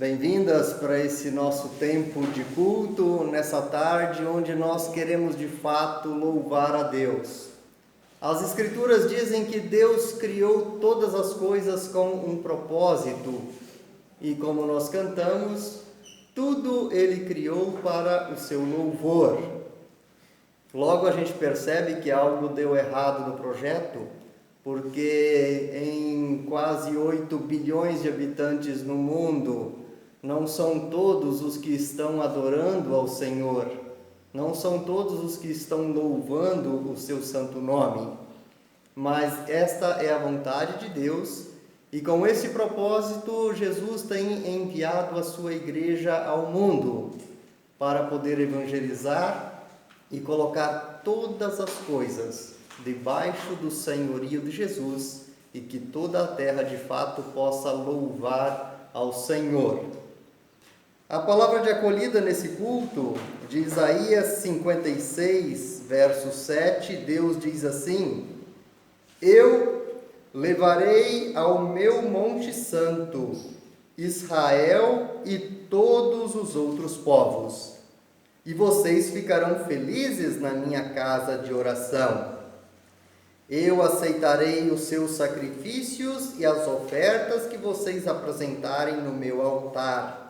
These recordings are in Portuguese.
Bem-vindas para esse nosso tempo de culto, nessa tarde onde nós queremos de fato louvar a Deus. As Escrituras dizem que Deus criou todas as coisas com um propósito e, como nós cantamos, tudo Ele criou para o seu louvor. Logo a gente percebe que algo deu errado no projeto, porque em quase 8 bilhões de habitantes no mundo, não são todos os que estão adorando ao Senhor, não são todos os que estão louvando o seu santo nome, mas esta é a vontade de Deus, e com esse propósito Jesus tem enviado a sua igreja ao mundo para poder evangelizar e colocar todas as coisas debaixo do senhorio de Jesus e que toda a terra de fato possa louvar ao Senhor. A palavra de acolhida nesse culto, de Isaías 56, verso 7, Deus diz assim: Eu levarei ao meu monte santo Israel e todos os outros povos, e vocês ficarão felizes na minha casa de oração. Eu aceitarei os seus sacrifícios e as ofertas que vocês apresentarem no meu altar,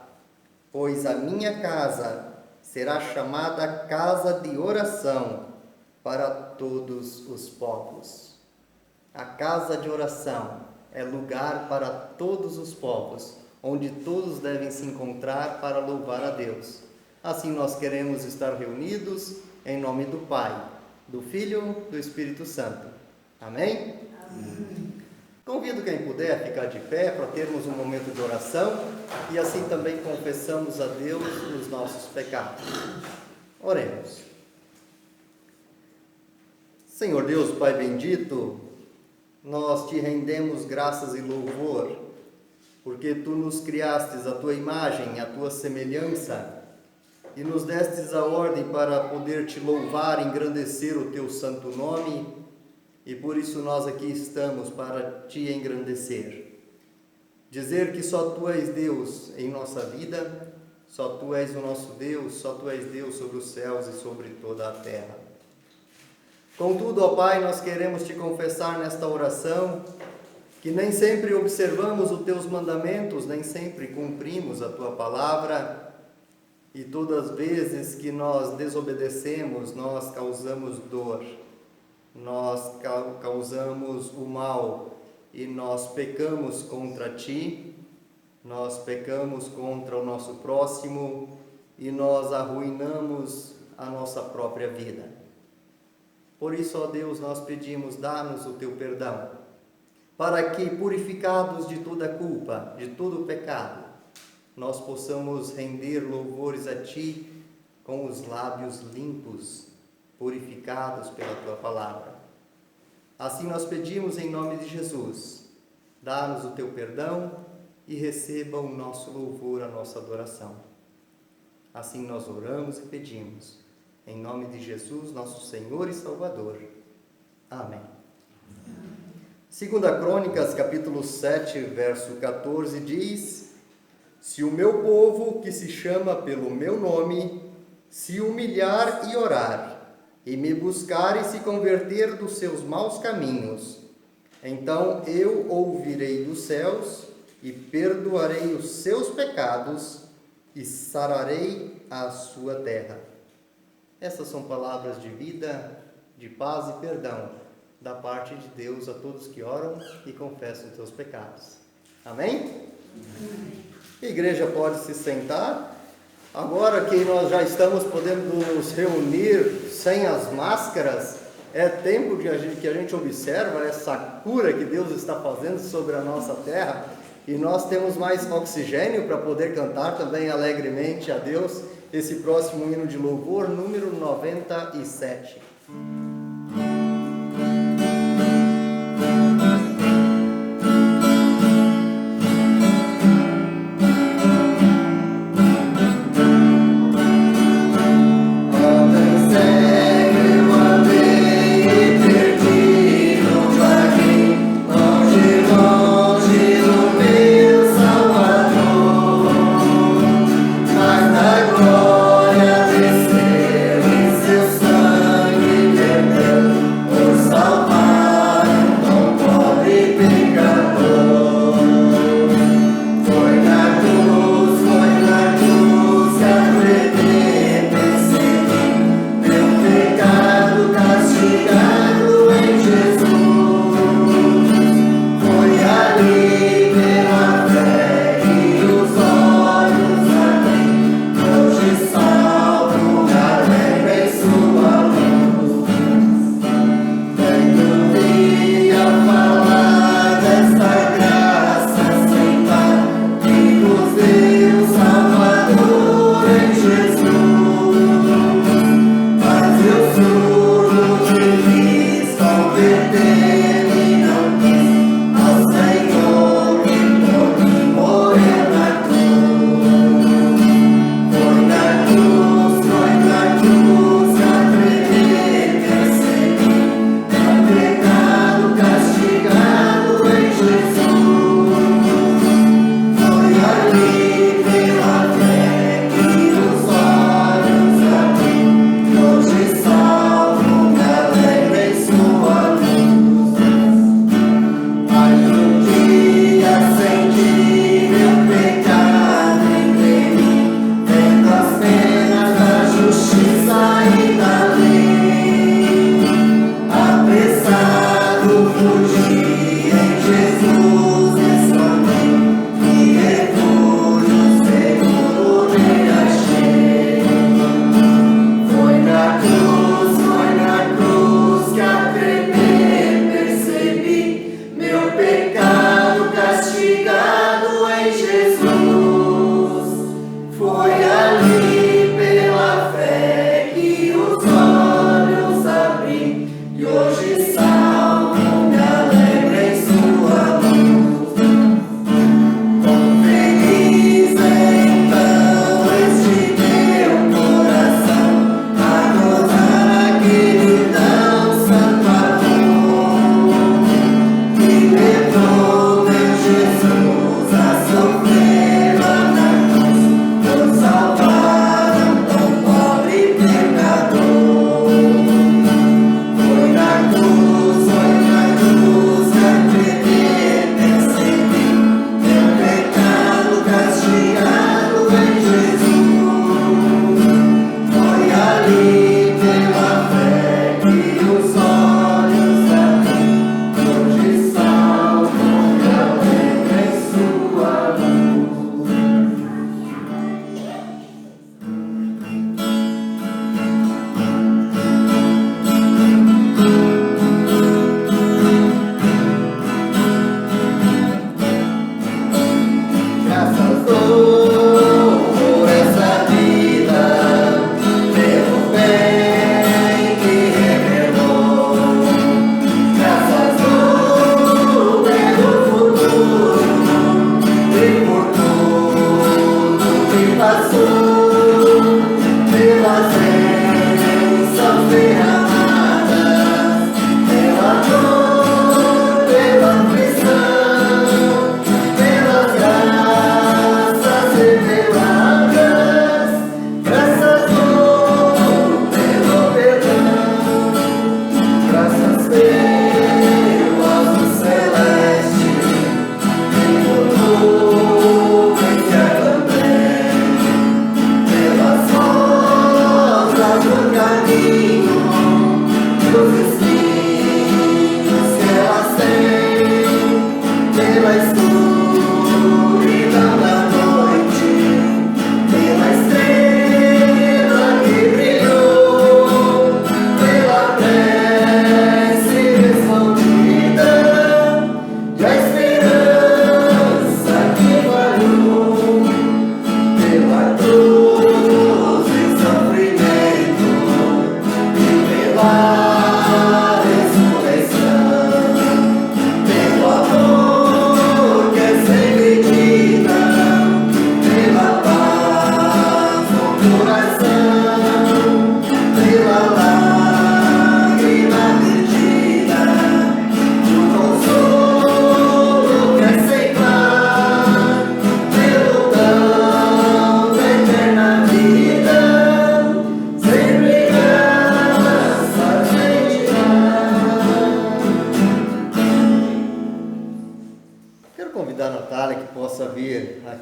pois a minha casa será chamada casa de oração para todos os povos. A casa de oração é lugar para todos os povos, onde todos devem se encontrar para louvar a Deus. Assim nós queremos estar reunidos em nome do Pai, do Filho e do Espírito Santo. Amém? Amém. Convido quem puder a ficar de pé para termos um momento de oração e assim também confessamos a Deus os nossos pecados. Oremos. Senhor Deus, Pai bendito, nós te rendemos graças e louvor, porque Tu nos criastes a Tua imagem, a Tua semelhança, e nos destes a ordem para poder Te louvar, engrandecer o Teu santo nome, e por isso nós aqui estamos para Te engrandecer. Dizer que só Tu és Deus em nossa vida, só Tu és o nosso Deus, só Tu és Deus sobre os céus e sobre toda a terra. Contudo, ó Pai, nós queremos Te confessar nesta oração que nem sempre observamos os Teus mandamentos, nem sempre cumprimos a Tua palavra, e todas as vezes que nós desobedecemos, nós causamos dor. Nós causamos o mal e nós pecamos contra Ti, nós pecamos contra o nosso próximo e nós arruinamos a nossa própria vida. Por isso, ó Deus, nós pedimos, dá-nos o Teu perdão, para que, purificados de toda culpa, de todo pecado, nós possamos render louvores a Ti com os lábios limpos, purificados pela Tua palavra. Assim nós pedimos em nome de Jesus, dá-nos o Teu perdão e receba o nosso louvor, a nossa adoração. Assim nós oramos e pedimos, em nome de Jesus, nosso Senhor e Salvador. Amém. 2 Crônicas, capítulo 7, verso 14, diz: Se o meu povo, que se chama pelo meu nome, se humilhar e orar, e me buscar e se converter dos seus maus caminhos, então eu ouvirei dos céus e perdoarei os seus pecados e sararei a sua terra. Essas são palavras de vida, de paz e perdão da parte de Deus a todos que oram e confessam os seus pecados. Amém? A igreja pode se sentar. Agora que nós já estamos podendo nos reunir sem as máscaras, é tempo que a gente observa essa cura que Deus está fazendo sobre a nossa terra, e nós temos mais oxigênio para poder cantar também alegremente a Deus esse próximo hino de louvor, número 97. Longe do meu Salvador.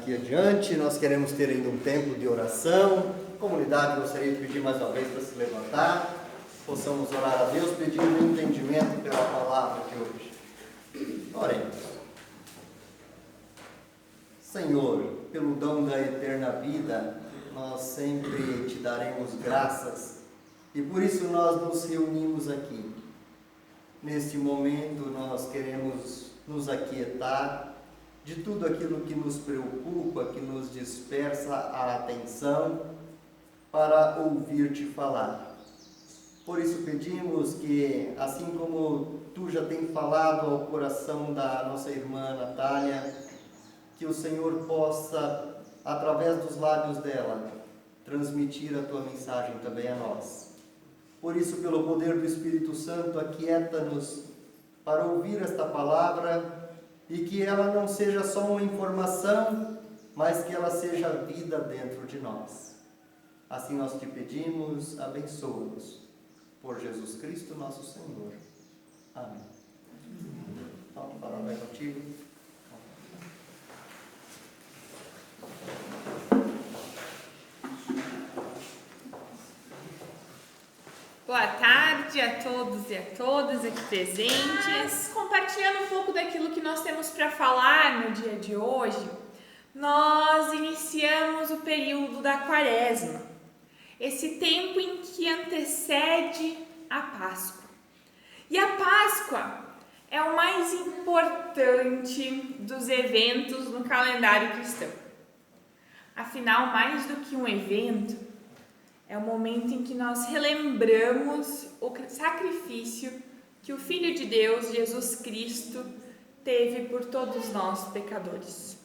Aqui adiante, nós queremos ter ainda um tempo de oração. Comunidade, gostaria de pedir mais uma vez para se levantar, possamos orar a Deus pedindo entendimento pela palavra de hoje. Oremos. Senhor, pelo dom da eterna vida, nós sempre te daremos graças e por isso nós nos reunimos aqui. Neste momento nós queremos nos aquietar de tudo aquilo que nos preocupa, que nos dispersa a atenção, para ouvir-te falar. Por isso pedimos que, assim como tu já tem falado ao coração da nossa irmã Natália, que o Senhor possa, através dos lábios dela, transmitir a tua mensagem também a nós. Por isso, pelo poder do Espírito Santo, aquieta-nos para ouvir esta palavra e que ela não seja só uma informação, mas que ela seja vida dentro de nós. Assim nós te pedimos, abençoa-nos. Por Jesus Cristo, nosso Senhor. Amém. Então, a palavra é contigo. Boa tarde a todos e a todas aqui presentes. Compartilhando um pouco daquilo que nós temos para falar no dia de hoje, nós iniciamos o período da Quaresma, esse tempo em que antecede a Páscoa. E a Páscoa é o mais importante dos eventos no calendário cristão. Afinal, mais do que um evento, é o momento em que nós relembramos o sacrifício que o Filho de Deus, Jesus Cristo, teve por todos nós, pecadores.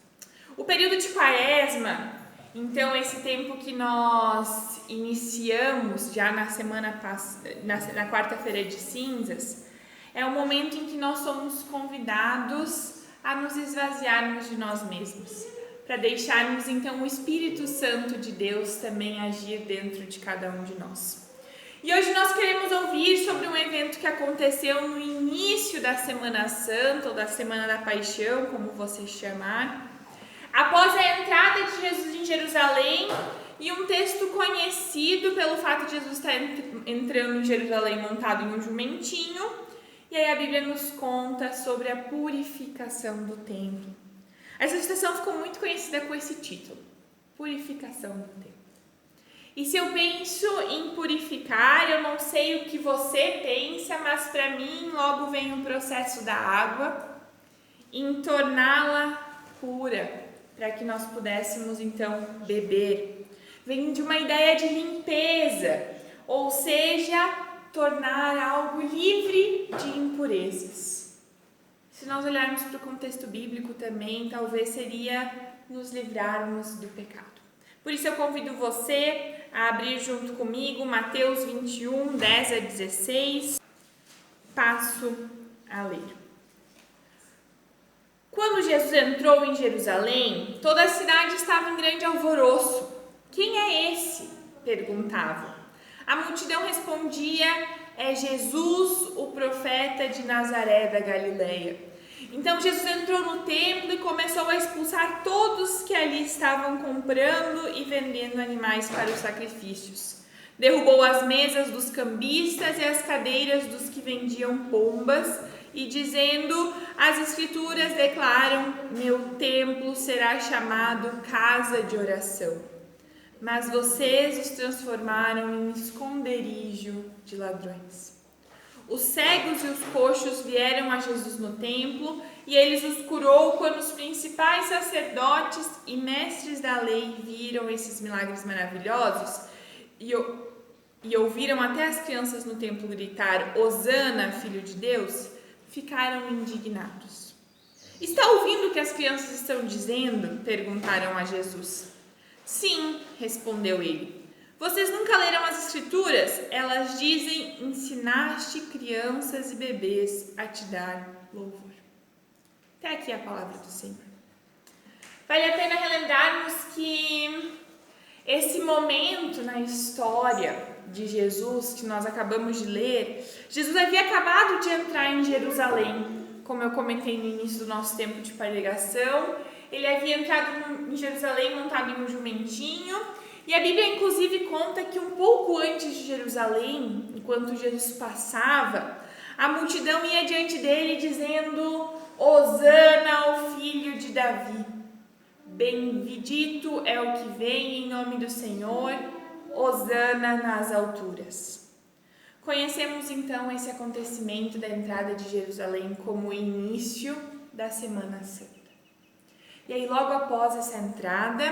O período de Quaresma, então, esse tempo que nós iniciamos já na quarta-feira de cinzas, é o momento em que nós somos convidados a nos esvaziarmos de nós mesmos, para deixarmos então o Espírito Santo de Deus também agir dentro de cada um de nós. E hoje nós queremos ouvir sobre um evento que aconteceu no início da Semana Santa, ou da Semana da Paixão, como você chamar, após a entrada de Jesus em Jerusalém, e um texto conhecido pelo fato de Jesus estar entrando em Jerusalém montado em um jumentinho, e aí a Bíblia nos conta sobre a purificação do templo. Essa citação ficou muito conhecida com esse título, Purificação do Templo. E se eu penso em purificar, eu não sei o que você pensa, mas para mim logo vem o processo da água, em torná-la pura, para que nós pudéssemos então beber. Vem de uma ideia de limpeza, ou seja, tornar algo livre de impurezas. Se nós olharmos para o contexto bíblico também, talvez seria nos livrarmos do pecado. Por isso eu convido você a abrir junto comigo Mateus 21, 10 a 16. Passo a ler. Quando Jesus entrou em Jerusalém, toda a cidade estava em grande alvoroço. Quem é esse? Perguntavam. A multidão respondia: é Jesus, o profeta de Nazaré da Galileia. Então Jesus entrou no templo e começou a expulsar todos que ali estavam comprando e vendendo animais para os sacrifícios. Derrubou as mesas dos cambistas e as cadeiras dos que vendiam pombas e dizendo: as escrituras declaram: meu templo será chamado casa de oração. Mas vocês os transformaram em esconderijo de ladrões. Os cegos e os coxos vieram a Jesus no templo e ele os curou quando os principais sacerdotes e mestres da lei viram esses milagres maravilhosos e ouviram até as crianças no templo gritar: Hosana, filho de Deus, ficaram indignados. Está ouvindo o que as crianças estão dizendo? Perguntaram a Jesus. Sim, respondeu ele. Vocês nunca leram as escrituras? Elas dizem: ensinaste crianças e bebês a te dar louvor. Até aqui a palavra do Senhor. Vale a pena relembrarmos que esse momento na história de Jesus, que nós acabamos de ler, Jesus havia acabado de entrar em Jerusalém. Como eu comentei no início do nosso tempo de pregação, ele havia entrado em Jerusalém montado em um jumentinho. E a Bíblia, inclusive, conta que um pouco antes de Jerusalém, enquanto Jesus passava, a multidão ia diante dele dizendo: Hosana ao filho de Davi. Bendito é o que vem em nome do Senhor, Hosana nas alturas. Conhecemos então esse acontecimento da entrada de Jerusalém como o início da Semana Santa. E aí, logo após essa entrada,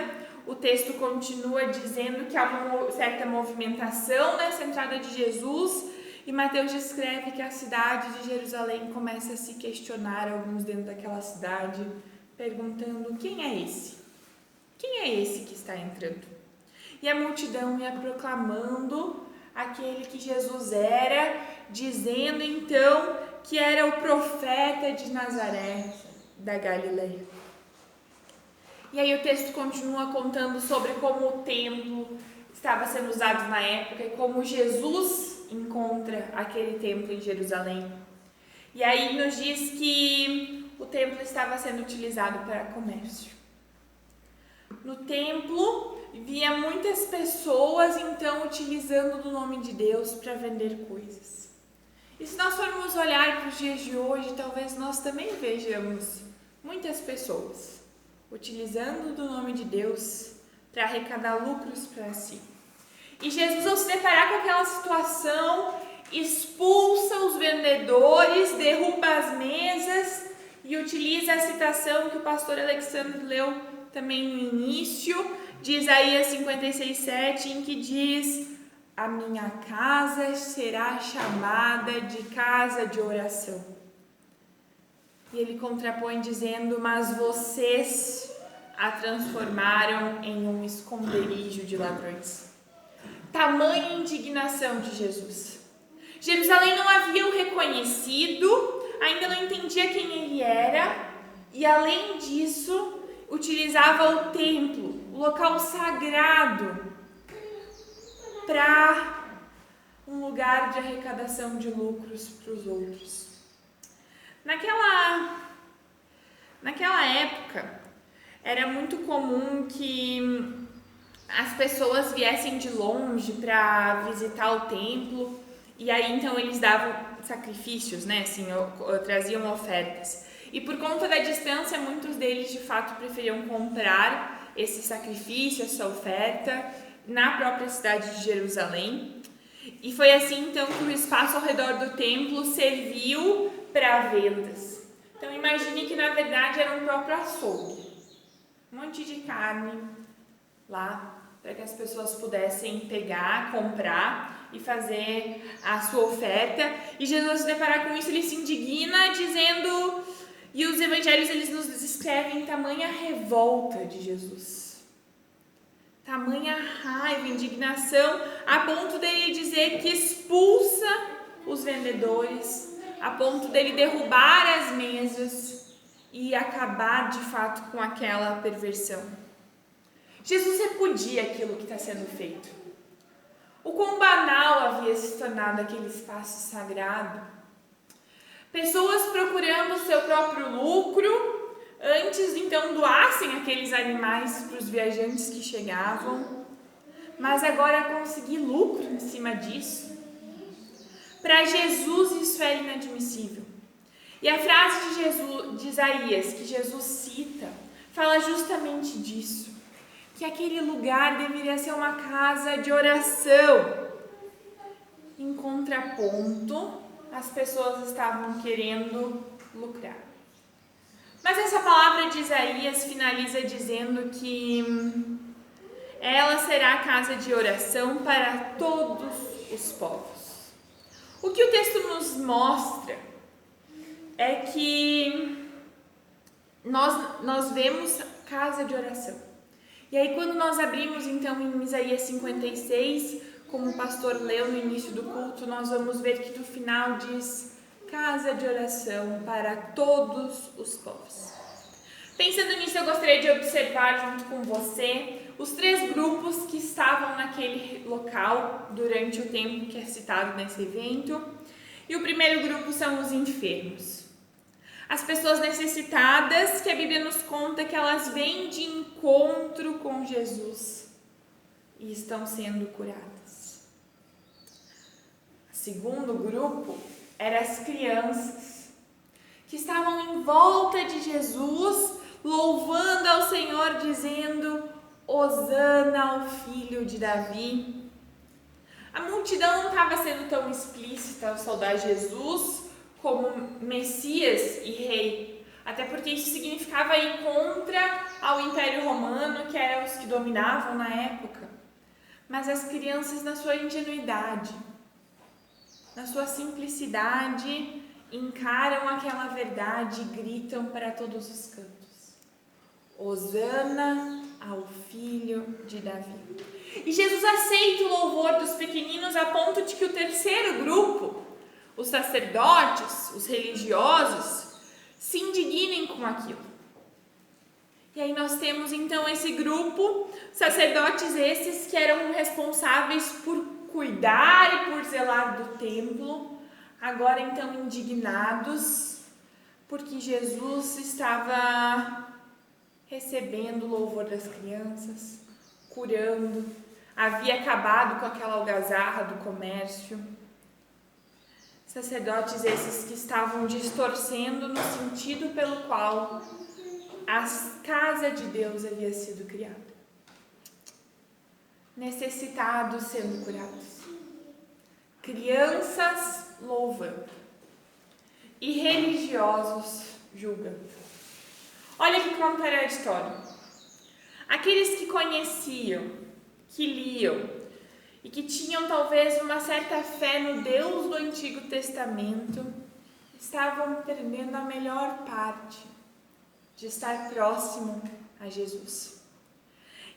o texto continua dizendo que há uma certa movimentação nessa entrada de Jesus e Mateus descreve que a cidade de Jerusalém começa a se questionar, alguns dentro daquela cidade, perguntando: quem é esse? Quem é esse que está entrando? E a multidão ia proclamando aquele que Jesus era, dizendo então que era o profeta de Nazaré da Galileia. E aí o texto continua contando sobre como o templo estava sendo usado na época e como Jesus encontra aquele templo em Jerusalém. E aí nos diz que o templo estava sendo utilizado para comércio. No templo via muitas pessoas então utilizando do nome de Deus para vender coisas. E se nós formos olhar para os dias de hoje, talvez nós também vejamos muitas pessoas utilizando do nome de Deus para arrecadar lucros para si. E Jesus, ao se deparar com aquela situação, expulsa os vendedores, derruba as mesas e utiliza a citação que o pastor Alexandre leu também no início, de Isaías 56:7, em que diz: a minha casa será chamada de casa de oração. E ele contrapõe dizendo: mas vocês a transformaram em um esconderijo de ladrões. Tamanha indignação de Jesus. Jerusalém não havia o reconhecido, ainda não entendia quem ele era, e além disso, utilizava o templo, o local sagrado, para um lugar de arrecadação de lucros para os outros. Naquela época, era muito comum que as pessoas viessem de longe para visitar o templo, e aí então eles davam sacrifícios, né? Assim, traziam ofertas. E por conta da distância, muitos deles de fato preferiam comprar esse sacrifício, essa oferta, na própria cidade de Jerusalém. E foi assim então que o espaço ao redor do templo serviu para vendas. Então imagine que na verdade era um próprio açougue, um monte de carne lá para que as pessoas pudessem pegar, comprar e fazer a sua oferta. E Jesus, ao se deparar com isso, ele se indigna dizendo, e os evangelhos eles nos descrevem tamanha revolta de Jesus, tamanha raiva, indignação, a ponto dele dizer que expulsa os vendedores, a ponto dele derrubar as mesas e acabar de fato com aquela perversão. Jesus repudia aquilo que está sendo feito. O quão banal havia se tornado aquele espaço sagrado. Pessoas procurando o seu próprio lucro, antes então doassem aqueles animais para os viajantes que chegavam, mas agora conseguir lucro em cima disso. Para Jesus isso era inadmissível. E a frase de Isaías, que Jesus cita, fala justamente disso, que aquele lugar deveria ser uma casa de oração. Em contraponto, as pessoas estavam querendo lucrar. Mas essa palavra de Isaías finaliza dizendo que ela será a casa de oração para todos os povos. O que o texto nos mostra é que nós vemos casa de oração. E aí quando nós abrimos então em Isaías 56, como o pastor leu no início do culto, nós vamos ver que no final diz casa de oração para todos os povos. Pensando nisso, eu gostaria de observar junto com você os 3 grupos que estavam naquele local durante o tempo que é citado nesse evento. E o primeiro grupo são os enfermos. As pessoas necessitadas, que a Bíblia nos conta que elas vêm de encontro com Jesus e estão sendo curadas. O segundo grupo eram as crianças, que estavam em volta de Jesus, louvando ao Senhor, dizendo: Hosana ao filho de Davi. A multidão não estava sendo tão explícita ao saudar Jesus como Messias e Rei, até porque isso significava ir contra ao Império Romano, que eram os que dominavam na época. Mas as crianças, na sua ingenuidade, na sua simplicidade, encaram aquela verdade e gritam para todos os cantos: Hosana ao filho de Davi. E Jesus aceita o louvor dos pequeninos a ponto de que o terceiro grupo, os sacerdotes, os religiosos, se indignem com aquilo. E aí nós temos então esse grupo, sacerdotes esses que eram responsáveis por cuidar e por zelar do templo, agora então indignados, porque Jesus estava recebendo o louvor das crianças, curando, havia acabado com aquela algazarra do comércio. Sacerdotes esses que estavam distorcendo no sentido pelo qual a casa de Deus havia sido criada. Necessitados sendo curados. Crianças louvando. E religiosos julgando. Olha que contraditório. Aqueles que conheciam, que liam e que tinham talvez uma certa fé no Deus do Antigo Testamento, estavam perdendo a melhor parte de estar próximo a Jesus.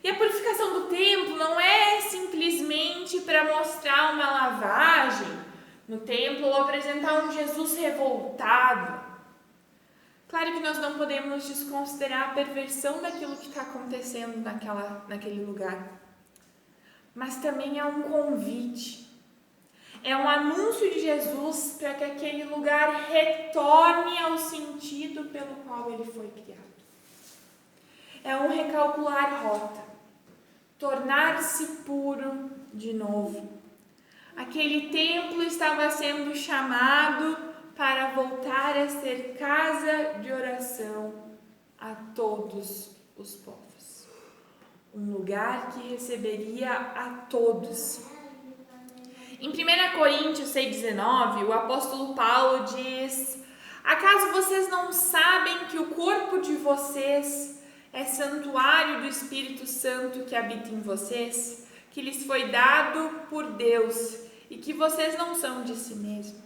E a purificação do templo não é simplesmente para mostrar uma lavagem no templo ou apresentar um Jesus revoltado. Claro que nós não podemos desconsiderar a perversão daquilo que está acontecendo naquele lugar. Mas também é um convite. É um anúncio de Jesus para que aquele lugar retorne ao sentido pelo qual ele foi criado. É um recalcular rota. Tornar-se puro de novo. Aquele templo estava sendo chamado para voltar a ser casa de oração a todos os povos. Um lugar que receberia a todos. Em 1 Coríntios 6,19, o apóstolo Paulo diz: acaso vocês não sabem que o corpo de vocês é santuário do Espírito Santo que habita em vocês, que lhes foi dado por Deus e que vocês não são de si mesmos?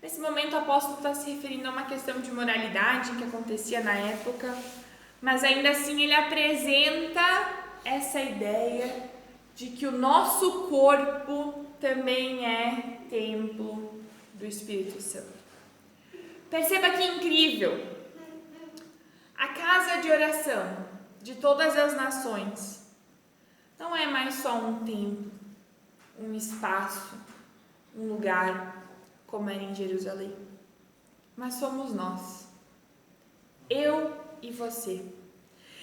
Nesse momento o apóstolo está se referindo a uma questão de moralidade que acontecia na época, mas ainda assim ele apresenta essa ideia de que o nosso corpo também é templo do Espírito Santo. Perceba que incrível! A casa de oração de todas as nações não é mais só um templo, um espaço, um lugar como era em Jerusalém, mas somos nós, eu e você.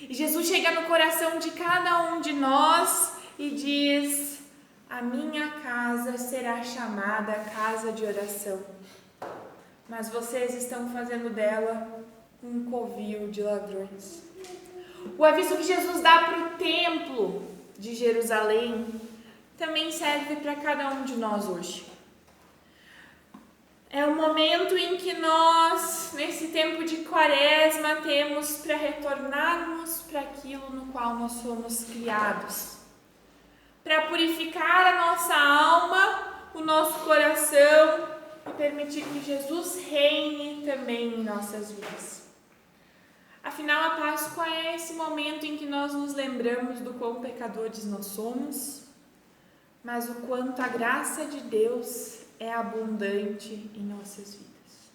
E Jesus chega no coração de cada um de nós e diz: a minha casa será chamada casa de oração, mas vocês estão fazendo dela um covil de ladrões. O aviso que Jesus dá para o templo de Jerusalém também serve para cada um de nós hoje. É o momento em que nós, nesse tempo de quaresma, temos para retornarmos para aquilo no qual nós fomos criados, para purificar a nossa alma, o nosso coração e permitir que Jesus reine também em nossas vidas. Afinal, a Páscoa é esse momento em que nós nos lembramos do quão pecadores nós somos, mas o quanto a graça de Deus é abundante em nossas vidas.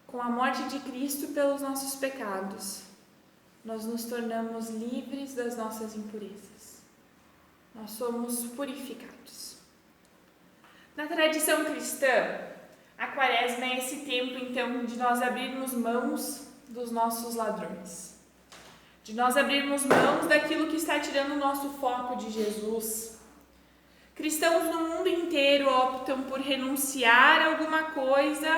Com a morte de Cristo pelos nossos pecados, nós nos tornamos livres das nossas impurezas. Nós somos purificados. Na tradição cristã, a quaresma é esse tempo, então, de nós abrirmos mãos dos nossos ladrões, de nós abrirmos mãos daquilo que está tirando o nosso foco de Jesus. Cristãos no mundo inteiro optam por renunciar a alguma coisa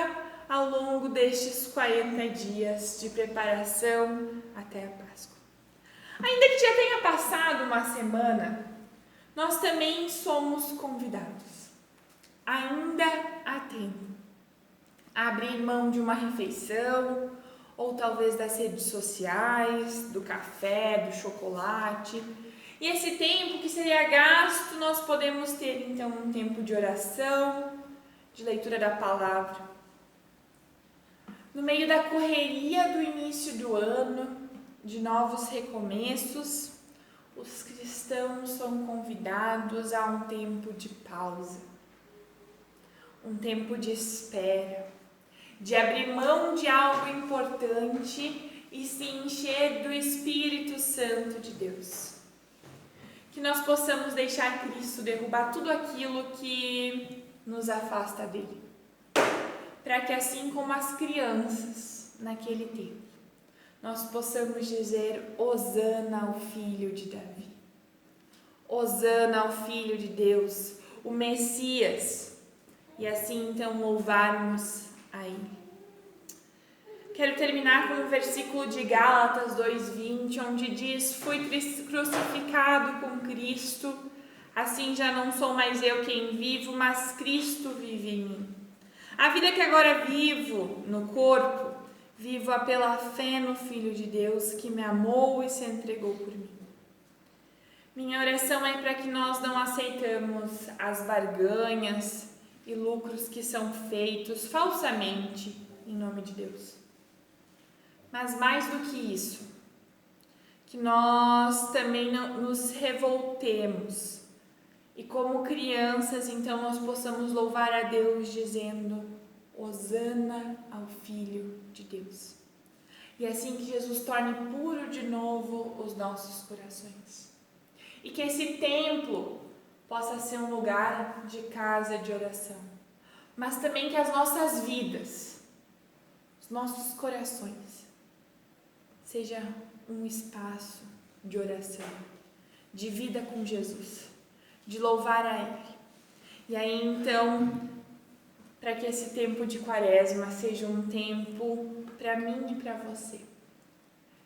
ao longo destes 40 dias de preparação até a Páscoa. Ainda que já tenha passado uma semana, nós também somos convidados, ainda há tempo, a abrir mão de uma refeição, ou talvez das redes sociais, do café, do chocolate. E esse tempo que seria gasto, nós podemos ter então um tempo de oração, de leitura da palavra. No meio da correria do início do ano, de novos recomeços, os cristãos são convidados a um tempo de pausa, um tempo de espera, de abrir mão de algo importante e se encher do Espírito Santo de Deus. Que nós possamos deixar Cristo derrubar tudo aquilo que nos afasta dele, para que assim como as crianças naquele tempo, nós possamos dizer: Hosana ao Filho de Davi, Hosana ao Filho de Deus, o Messias, e assim então louvarmos a Ele. Quero terminar com o versículo de Gálatas 2:20, onde diz: fui crucificado com Cristo, assim já não sou mais eu quem vivo, mas Cristo vive em mim. A vida que agora vivo no corpo, vivo-a pela fé no Filho de Deus, que me amou e se entregou por mim. Minha oração é para que nós não aceitamos as barganhas e lucros que são feitos falsamente em nome de Deus. Mas mais do que isso, que nós também não nos revoltemos e como crianças, então, nós possamos louvar a Deus dizendo: Hosana ao Filho de Deus. E assim que Jesus torne puro de novo os nossos corações. E que esse templo possa ser um lugar de casa de oração, mas também que as nossas vidas, os nossos corações, seja um espaço de oração, de vida com Jesus, de louvar a Ele. E aí então, para que esse tempo de quaresma seja um tempo para mim e para você,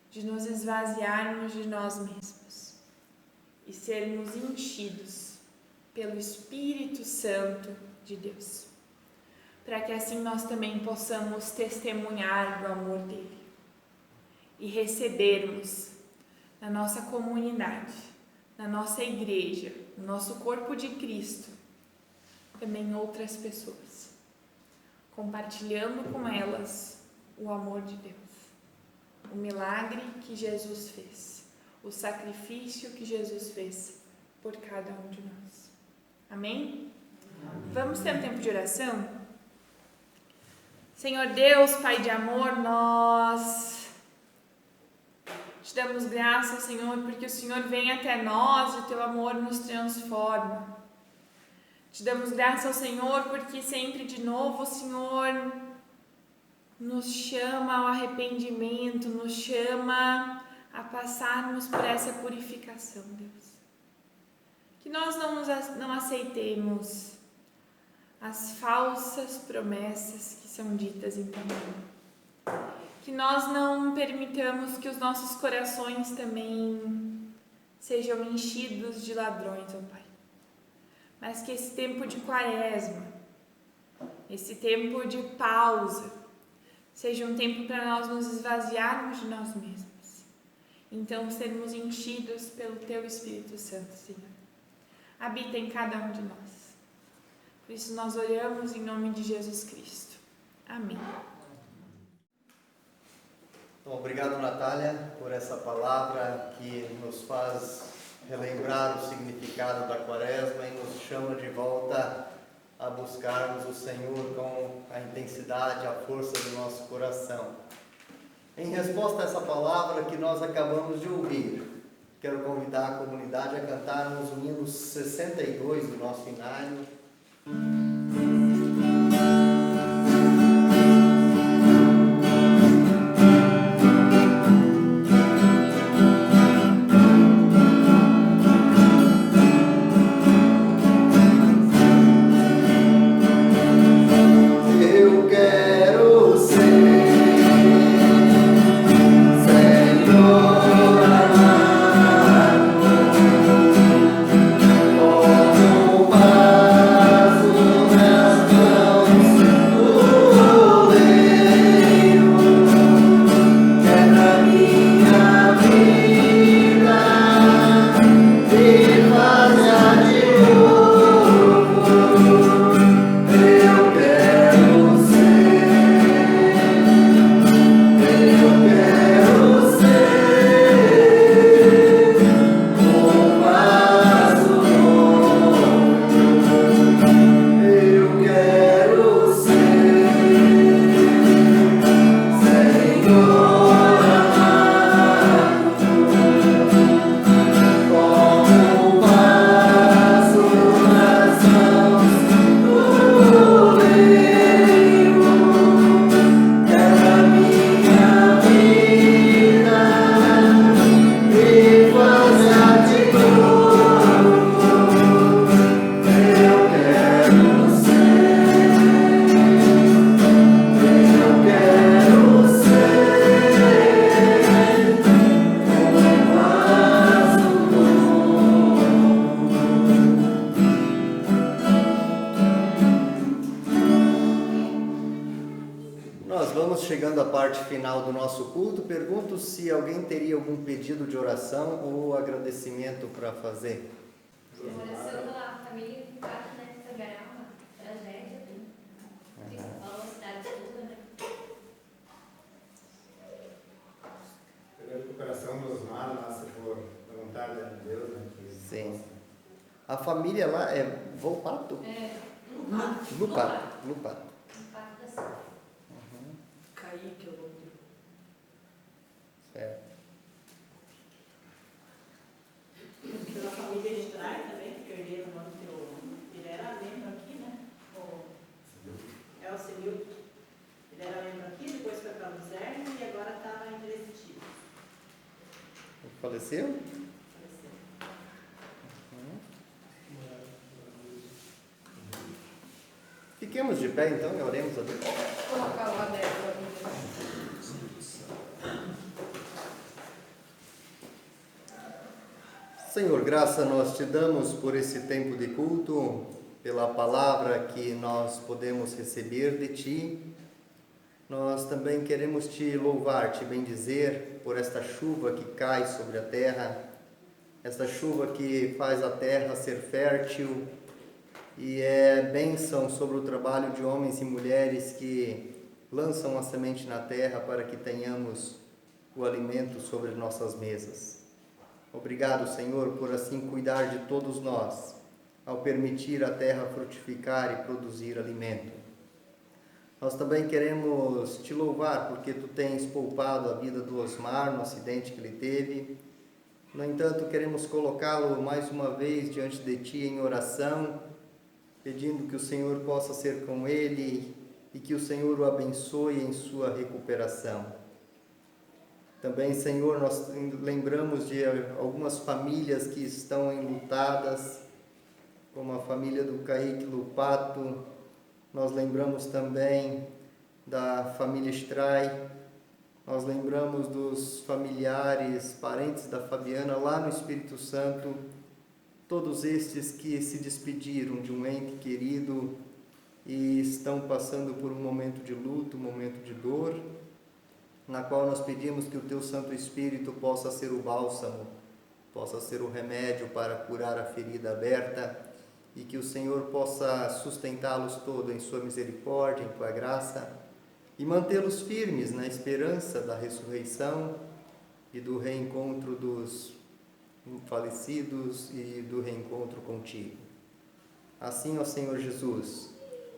de nos esvaziarmos de nós mesmos e sermos enchidos pelo Espírito Santo de Deus, para que assim nós também possamos testemunhar do amor dele e recebermos na nossa comunidade, na nossa igreja, no nosso corpo de Cristo, também outras pessoas, compartilhando com elas o amor de Deus, o milagre que Jesus fez, o sacrifício que Jesus fez por cada um de nós. Amém? Vamos ter um tempo de oração? Senhor Deus, Pai de amor, nós te damos graças, Senhor, porque o Senhor vem até nós e o teu amor nos transforma. Te damos graças ao Senhor porque sempre de novo o Senhor nos chama ao arrependimento, nos chama a passarmos por essa purificação, Deus. Que nós não aceitemos as falsas promessas que são ditas em teu nome. Que nós não permitamos que os nossos corações também sejam enchidos de ladrões, ó Pai. Mas que esse tempo de quaresma, esse tempo de pausa, seja um tempo para nós nos esvaziarmos de nós mesmos. Então, sermos enchidos pelo Teu Espírito Santo, Senhor. Habita em cada um de nós. Por isso nós oramos em nome de Jesus Cristo. Amém. Então, obrigado, Natália, por essa palavra que nos faz relembrar o significado da quaresma e nos chama de volta a buscarmos o Senhor com a intensidade, a força do nosso coração. Em resposta a essa palavra que nós acabamos de ouvir, quero convidar a comunidade a cantarmos o hino 62 do nosso inário. Chegando à parte final do nosso culto, pergunto se alguém teria algum pedido de oração ou agradecimento para fazer. Oração pela família que parte, né? Sagará uma tragédia, falou a cidade toda, né? Pela recuperação do Osmar, lá, se for da vontade de Deus, né? Sim. A família lá é Volpato? É, Lupato. Lupato da Silva. Kaique, eu vou ter. Certo. Pela família de trás também, que perderam o nome que ele era membro aqui, né? É o Celil. Ele era membro aqui, depois foi para Luzerne e agora está lá em Três Tiros. Faleceu? Faleceu. Fiquemos de pé então e oremos a Deus. Colocar o adepto. Senhor, graça nós te damos por esse tempo de culto, pela palavra que nós podemos receber de ti. Nós também queremos te louvar, te bendizer por esta chuva que cai sobre a terra, esta chuva que faz a terra ser fértil e é bênção sobre o trabalho de homens e mulheres que lançam a semente na terra para que tenhamos o alimento sobre nossas mesas. Obrigado, Senhor, por assim cuidar de todos nós, ao permitir a terra frutificar e produzir alimento. Nós também queremos te louvar porque tu tens poupado a vida do Osmar no acidente que ele teve. No entanto, queremos colocá-lo mais uma vez diante de ti em oração, pedindo que o Senhor possa ser com ele e que o Senhor o abençoe em sua recuperação. Também, Senhor, nós lembramos de algumas famílias que estão enlutadas, como a família do Kaique Lupato. Nós lembramos também da família Stray. Nós lembramos dos familiares, parentes da Fabiana lá no Espírito Santo. Todos estes que se despediram de um ente querido e estão passando por um momento de luto, um momento de dor, na qual nós pedimos que o Teu Santo Espírito possa ser o bálsamo, possa ser o remédio para curar a ferida aberta e que o Senhor possa sustentá-los todos em Sua misericórdia, em Tua graça e mantê-los firmes na esperança da ressurreição e do reencontro dos falecidos e do reencontro contigo. Assim, ó Senhor Jesus,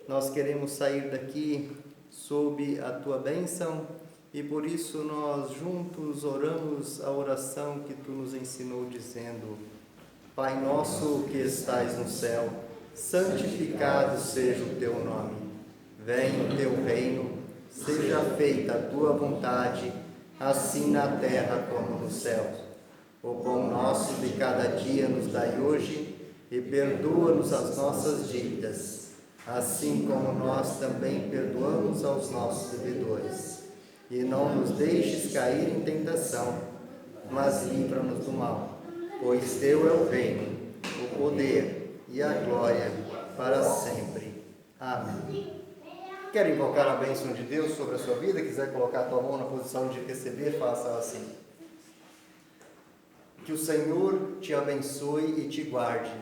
nós queremos sair daqui sob a Tua bênção e por isso nós juntos oramos a oração que Tu nos ensinou dizendo: Pai nosso que estais no céu, santificado seja o Teu nome. Venha o Teu reino, seja feita a Tua vontade, assim na terra como no céu. O pão nosso de cada dia nos dai hoje e perdoa-nos as nossas dívidas, assim como nós também perdoamos aos nossos devedores. E não nos deixes cair em tentação, mas livra-nos do mal, pois Teu é o reino, o poder e a glória para sempre. Amém. Quer invocar a bênção de Deus sobre a sua vida? Quiser colocar a tua mão na posição de receber, faça assim. Que o Senhor te abençoe e te guarde.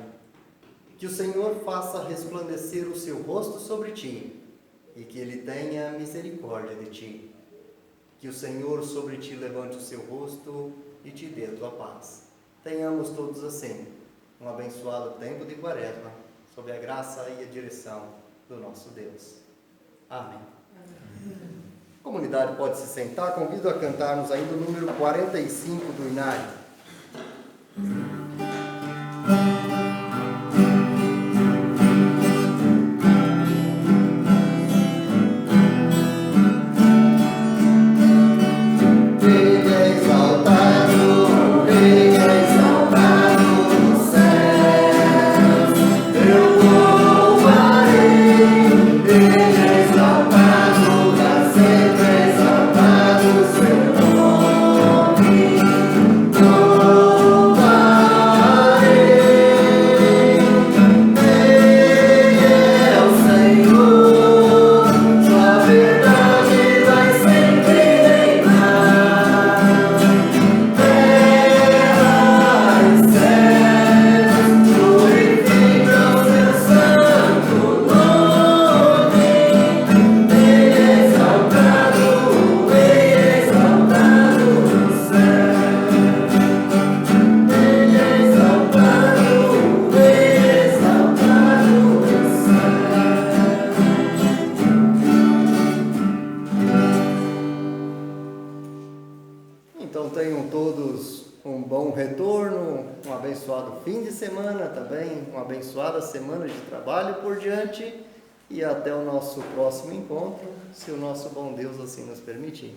Que o Senhor faça resplandecer o seu rosto sobre ti e que Ele tenha misericórdia de ti. Que o Senhor sobre ti levante o seu rosto e te dê a tua paz. Tenhamos todos assim um abençoado tempo de Quaresma, sob a graça e a direção do nosso Deus. Amém. A comunidade pode se sentar. Convido a cantarmos ainda o número 45 do Inário. Então tenham todos um bom retorno, um abençoado fim de semana também, uma abençoada semana de trabalho por diante e até o nosso próximo encontro, se o nosso bom Deus assim nos permitir.